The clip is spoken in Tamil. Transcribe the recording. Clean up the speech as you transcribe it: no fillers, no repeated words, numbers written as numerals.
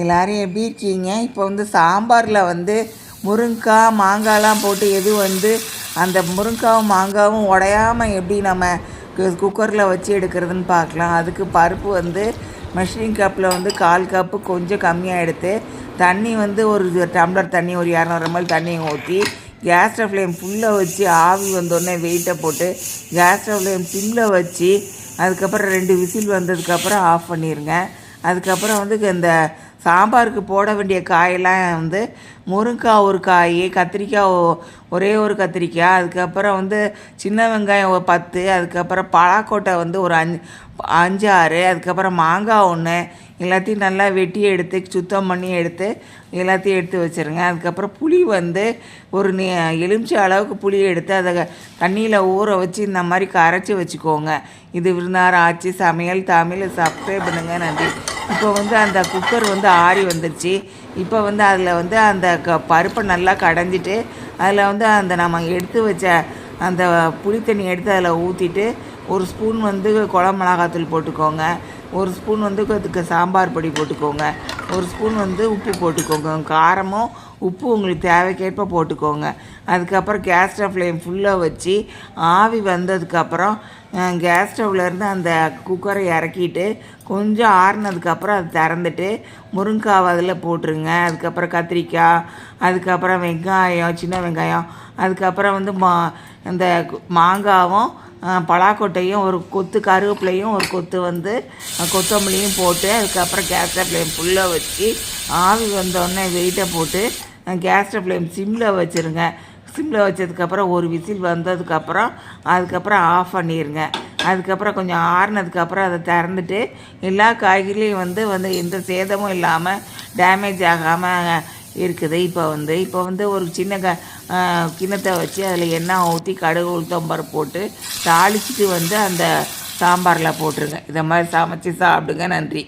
எல்லோரும் எப்படி இருக்கீங்க? இப்போ சாம்பாரில் முருங்கைக்காய் மாங்காய்லாம் போட்டு எது அந்த முருங்கைக்காவும் மாங்காவும் உடையாமல் எப்படி நம்ம குக்கரில் வச்சு எடுக்கிறதுன்னு பார்க்கலாம். அதுக்கு பருப்பு மெஷரிங் கப்பில் 1/4 கப்பு கொஞ்சம் கம்மியாக எடுத்து தண்ணி ஒரு டம்ளர் தண்ணி ஒரு 200 ml தண்ணி ஊற்றி கேஸ் ஃப்ளேம் ஃபுல்லாக வச்சு ஆவி வந்தோடனே வெயிட்டை போட்டு கேஸ் ஃப்ளேம் சிம்மில் வச்சு அதுக்கப்புறம் 2 விசில் வந்ததுக்கப்புறம் ஆஃப் பண்ணிடுங்க. அதுக்கப்புறம் இந்த சாம்பாருக்கு போட வேண்டிய காயெல்லாம் முருங்கைக்காய் ஒரு காய், கத்திரிக்காய் ஒரே ஒரு கத்திரிக்காய், அதுக்கப்புறம் சின்ன வெங்காயம் 10, அதுக்கப்புறம் பலாக்கொட்டை ஒரு 5 6, அதுக்கப்புறம் மாங்காய் 1 எல்லாத்தையும் நல்லா வெட்டி எடுத்து சுத்தம் பண்ணி எடுத்து எல்லாத்தையும் எடுத்து வச்சுருங்க. அதுக்கப்புறம் புளி ஒரு எலுமிச்சை அளவுக்கு புளி எடுத்து அதை தண்ணியில் ஊற வச்சு இந்த மாதிரி கரைச்சி வச்சுக்கோங்க. இது விருந்தார ஆச்சு சமையல் தமிழ் சப்ஸ்கிரைப் பண்ணுங்க. நன்றி. இப்போ அந்த குக்கர் ஆறி வந்துடுச்சு. இப்போ அதில் அந்த பருப்பை நல்லா கடைஞ்சிட்டு அதில் அந்த நம்ம எடுத்து வச்ச அந்த புளி தண்ணி எடுத்து அதில் ஊற்றிட்டு 1 ஸ்பூன் குழம்பு மிளகாத்தூள் போட்டுக்கோங்க, 1 ஸ்பூன் அதுக்கு சாம்பார் பொடி போட்டுக்கோங்க, 1 ஸ்பூன் உப்பு போட்டுக்கோங்க. காரமும் உப்பு உங்களுக்கு தேவைக்கேற்ப போட்டுக்கோங்க. அதுக்கப்புறம் கேஸ் ஸ்டவ் ஃப்ளேம் ஃபுல்லாக வச்சு ஆவி வந்ததுக்கப்புறம் கேஸ் ஸ்டவ்லேருந்து அந்த குக்கரை இறக்கிட்டு கொஞ்சம் ஆறுனதுக்கப்புறம் அதை திறந்துட்டு முருங்கைக்காய் அதில் போட்டுருங்க. அதுக்கப்புறம் கத்திரிக்காய், அதுக்கப்புறம் வெங்காயம், சின்ன வெங்காயம், அதுக்கப்புறம் இந்த மாங்காவும் பலாக்கொட்டையும் ஒரு கொத்து கருவேப்பிலையும் ஒரு கொத்து கொத்தமல்லியும் போட்டு அதுக்கப்புறம் கேஸ் ஃப்ளேம் ஃபுல்லாக வச்சு ஆவி வந்தோடனே வெயிட்டை போட்டு கேஸ் ஃப்ளேம் சிம்மில் வச்சுருங்க. சிம்மில் வச்சதுக்கப்புறம் ஒரு விசில் வந்ததுக்கப்புறம் அதுக்கப்புறம் ஆஃப் பண்ணிடுங்க. அதுக்கப்புறம் கொஞ்சம் ஆறுனதுக்கப்புறம் அதை திறந்துட்டு எல்லா காய்கறிலையும் எந்த சேதமும் இல்லாமல் டேமேஜ் ஆகாமல் இருக்குது. இப்போ ஒரு சின்ன கிண்ணத்தை வச்சு அதில் எண்ணெய் ஊற்றி கடுகு உளுத்தம்பருப்பு போட்டு தாளிச்சிட்டு அந்த சாம்பாரில் போட்டுருங்க. இதை மாதிரி சமைச்சி சாப்பிடுங்க. நன்றி.